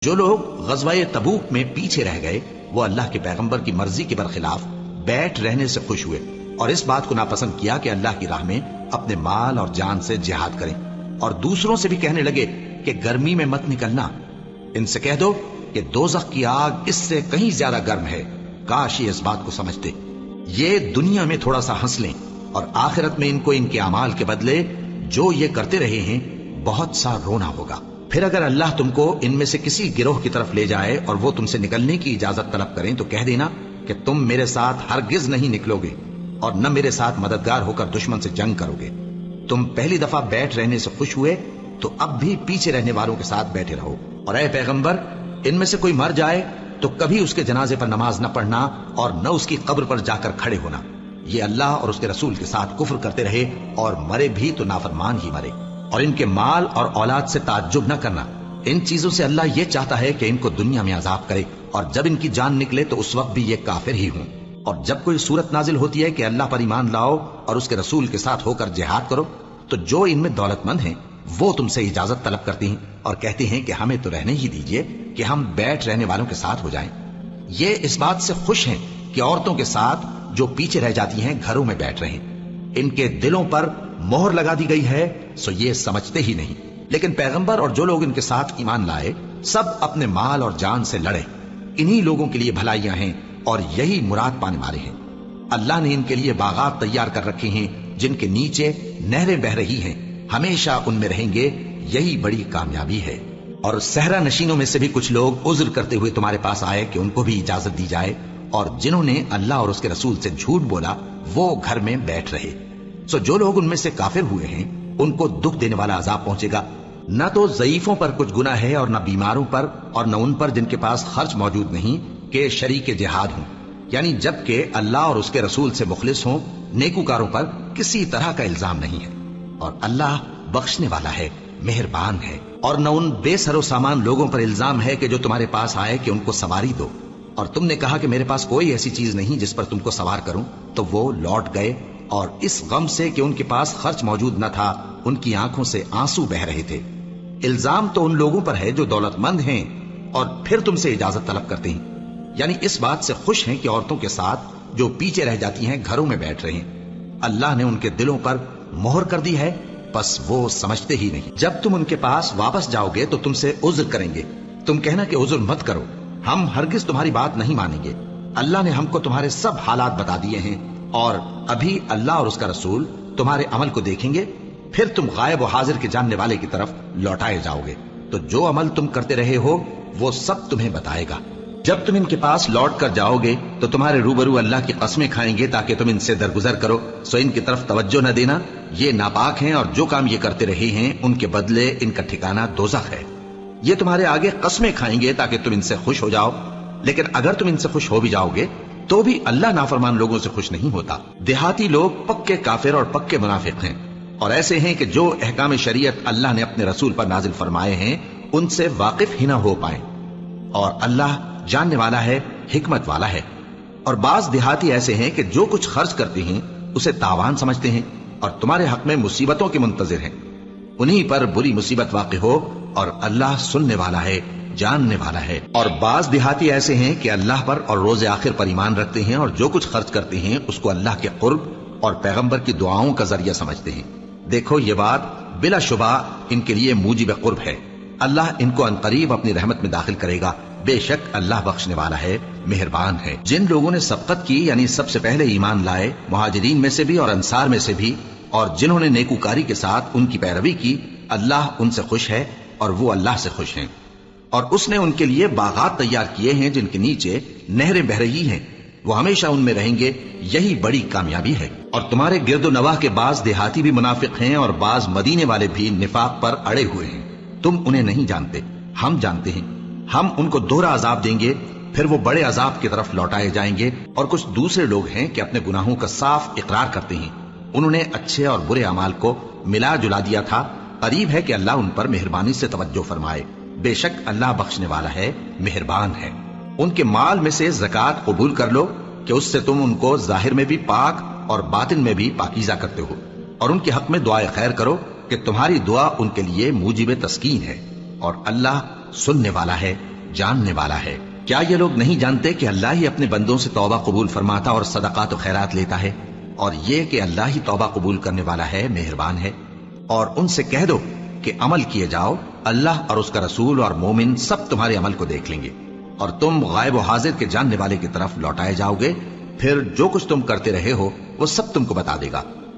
جو لوگ غزوہ تبوک میں پیچھے رہ گئے وہ اللہ کے پیغمبر کی مرضی کے برخلاف بیٹھ رہنے سے خوش ہوئے اور اس بات کو ناپسند کیا کہ اللہ کی راہ میں اپنے مال اور جان سے جہاد کریں، اور دوسروں سے بھی کہنے لگے کہ گرمی میں مت نکلنا، ان سے کہہ دو کہ دوزخ کی آگ اس سے کہیں زیادہ گرم ہے، کاش یہ اس بات کو سمجھتے۔ یہ دنیا میں تھوڑا سا ہنس لیں اور آخرت میں ان کو ان کے اعمال کے بدلے جو یہ کرتے رہے ہیں بہت سا رونا ہوگا۔ پھر اگر اللہ تم کو ان میں سے کسی گروہ کی طرف لے جائے اور وہ تم سے نکلنے کی اجازت طلب کریں تو کہہ دینا کہ تم میرے ساتھ ہرگز نہیں نکلو گے اور نہ میرے ساتھ مددگار ہو کر دشمن سے جنگ کرو گے۔ تم پہلی دفعہ بیٹھ رہنے سے خوش ہوئے تو اب بھی پیچھے رہنے والوں کے ساتھ بیٹھے رہو، اور اے پیغمبر ان میں سے کوئی مر جائے تو کبھی اس کے جنازے پر نماز نہ پڑھنا اور نہ اس کی قبر پر جا کر کھڑے ہونا۔ یہ اللہ اور اس کے رسول کے ساتھ کفر کرتے رہے اور مرے بھی تو نافرمان ہی مرے۔ اور ان کے مال اور اولاد سے تعجب نہ کرنا، ان چیزوں سے اللہ یہ چاہتا ہے کہ ان کو دنیا میں عذاب کرے، اور جب ان کی جان نکلے تو اس وقت بھی یہ کافر ہی ہوں۔ اور جب کوئی صورت نازل ہوتی ہے کہ اللہ پر ایمان لاؤ اور اس کے رسول کے ساتھ ہو کر جہاد کرو تو جو ان میں دولت مند ہیں وہ تم سے اجازت طلب کرتی ہیں اور کہتی ہیں کہ ہمیں تو رہنے ہی دیجئے کہ ہم بیٹھ رہنے والوں کے ساتھ ہو جائیں۔ یہ اس بات سے خوش ہیں کہ عورتوں کے ساتھ جو پیچھے رہ جاتی ہیں گھروں میں بیٹھ رہیں۔ ان کے دلوں پر مہر لگا دی گئی ہے سو یہ سمجھتے ہی نہیں۔ لیکن پیغمبر اور جو لوگ ان کے ساتھ ایمان لائے سب اپنے مال اور جان سے لڑے، انہی لوگوں کے لیے بھلائیاں ہیں اور یہی مراد پانے والے ہیں۔ اللہ نے ان کے لیے باغات تیار کر رکھے ہیں جن کے نیچے نہریں بہ رہی ہیں، ہمیشہ ان میں رہیں گے، یہی بڑی کامیابی ہے۔ اور صحرا نشینوں میں سے بھی کچھ لوگ عذر کرتے ہوئے تمہارے پاس آئے کہ ان کو بھی اجازت دی جائے، اور جنہوں نے اللہ اور اس کے رسول سے جھوٹ بولا وہ گھر میں بیٹھ رہے۔ سو جو لوگ ان میں سے کافر ہوئے ہیں ان کو دکھ دینے والا عذاب پہنچے گا، نہ تو ضعیفوں پر کچھ گناہ ہے اور نہ بیماروں پر اور نہ ان پر جن کے پاس خرچ موجود نہیں کہ شریک جہاد ہوں، یعنی جب کہ اللہ اور اس کے رسول سے مخلص ہوں، نیکوکاروں پر کسی طرح کا الزام نہیں ہے، اور اللہ بخشنے والا ہے، مہربان ہے۔ اور نہ ان بے سر و سامان لوگوں پر الزام ہے کہ جو تمہارے پاس آئے کہ ان کو سواری دو، اور تم نے کہا کہ میرے پاس کوئی ایسی چیز نہیں جس پر تم کو سوار کروں، تو وہ لوٹ گئے، اور اس غم سے کہ ان کے پاس خرچ موجود نہ تھا ان کی آنکھوں سے آنسو بہ رہے تھے۔ الزام تو ان لوگوں پر ہے جو دولت مند ہیں اور پھر تم سے اجازت طلب کرتے ہیں، یعنی اس بات سے خوش ہیں کہ عورتوں کے ساتھ جو پیچھے رہ جاتی ہیں گھروں میں بیٹھ رہے ہیں۔ اللہ نے ان کے دلوں پر مہر کر دی ہے، بس وہ سمجھتے ہی نہیں۔ جب تم ان کے پاس واپس جاؤ گے تو تم سے عذر کریں گے، تم کہنا کہ عذر مت کرو، ہم ہرگز تمہاری بات نہیں مانیں گے۔ اللہ نے ہم کو تمہارے سب حالات بتا دیے ہیں، اور ابھی اللہ اور اس کا رسول تمہارے عمل کو دیکھیں گے، پھر تم غائب و حاضر کے جاننے والے کی طرف لوٹائے جاؤ گے، تو جو عمل تم کرتے رہے ہو وہ سب تمہیں بتائے گا۔ جب تم ان کے پاس لوٹ کر جاؤ گے تو تمہارے روبرو اللہ کی قسمیں کھائیں گے تاکہ تم ان سے درگزر کرو، سو ان کی طرف توجہ نہ دینا، یہ ناپاک ہیں اور جو کام یہ کرتے رہے ہیں ان کے بدلے ان کا ٹھکانہ دوزخ ہے۔ یہ تمہارے آگے قسمیں کھائیں گے تاکہ تم ان سے خوش ہو جاؤ، لیکن اگر تم ان سے خوش ہو بھی جاؤ گے تو بھی اللہ نافرمان لوگوں سے خوش نہیں ہوتا۔ دیہاتی لوگ پکے کافر اور پکے منافق ہیں، اور ایسے ہیں کہ جو احکام شریعت اللہ نے اپنے رسول پر نازل فرمائے ہیں ان سے واقف ہی نہ ہو پائیں، اور اللہ جاننے والا ہے، حکمت والا ہے۔ اور بعض دیہاتی ایسے ہیں کہ جو کچھ خرچ کرتے ہیں اسے تاوان سمجھتے ہیں اور تمہارے حق میں مصیبتوں کے منتظر ہیں، انہی پر بری مصیبت واقع ہو، اور اللہ سننے والا ہے، جاننے والا ہے۔ اور بعض دیہاتی ایسے ہیں کہ اللہ پر اور روز آخر پر ایمان رکھتے ہیں اور جو کچھ خرچ کرتے ہیں اس کو اللہ کے قرب اور پیغمبر کی دعاؤں کا ذریعہ سمجھتے ہیں۔ دیکھو یہ بات بلا شبہ ان کے لیے موجب قرب ہے، اللہ ان کو عنقریب اپنی رحمت میں داخل کرے گا، بے شک اللہ بخشنے والا ہے، مہربان ہے۔ جن لوگوں نے سبقت کی یعنی سب سے پہلے ایمان لائے، مہاجرین میں سے بھی اور انصار میں سے بھی، اور جنہوں نے نیکوکاری کے ساتھ ان کی پیروی کی، اللہ ان سے خوش ہے اور وہ اللہ سے خوش ہیں۔ اور اس نے ان کے لیے باغات تیار کیے ہیں جن کے نیچے نہریں بہ رہی ہیں، وہ ہمیشہ ان میں رہیں گے، یہی بڑی کامیابی ہے۔ اور تمہارے گرد و نواح کے بعض دیہاتی بھی منافق ہیں اور بعض مدینے والے بھی نفاق پر اڑے ہوئے ہیں، تم انہیں نہیں جانتے، ہم جانتے ہیں۔ ہم ان کو دوہرا عذاب دیں گے، پھر وہ بڑے عذاب کی طرف لوٹائے جائیں گے۔ اور کچھ دوسرے لوگ ہیں کہ اپنے گناہوں کا صاف اقرار کرتے ہیں، انہوں نے اچھے اور برے اعمال کو ملا جلا دیا تھا، قریب ہے کہ اللہ ان پر مہربانی سے توجہ فرمائے، بے شک اللہ بخشنے والا ہے، مہربان ہے۔ ان کے مال میں سے زکوٰۃ قبول کر لو کہ اس سے تم ان کو ظاہر میں بھی پاک اور باطن میں بھی پاکیزہ کرتے ہو، اور ان کے حق میں دعائے خیر کرو کہ تمہاری دعا ان کے لیے موجب تسکین ہے، اور اللہ سننے والا ہے، جاننے والا ہے۔ کیا یہ لوگ نہیں جانتے کہ اللہ ہی اپنے بندوں سے توبہ قبول فرماتا اور صدقات و خیرات لیتا ہے، اور یہ کہ اللہ ہی توبہ قبول کرنے والا ہے، مہربان ہے۔ اور ان سے کہہ دو کہ عمل کیے جاؤ، اللہ اور اس کا رسول اور مومن سب تمہارے عمل کو دیکھ لیں گے، اور تم غائب و حاضر کے جاننے والے کی طرف لوٹائے جاؤ گے، پھر جو کچھ تم کرتے رہے ہو وہ سب تم کو بتا دے گا۔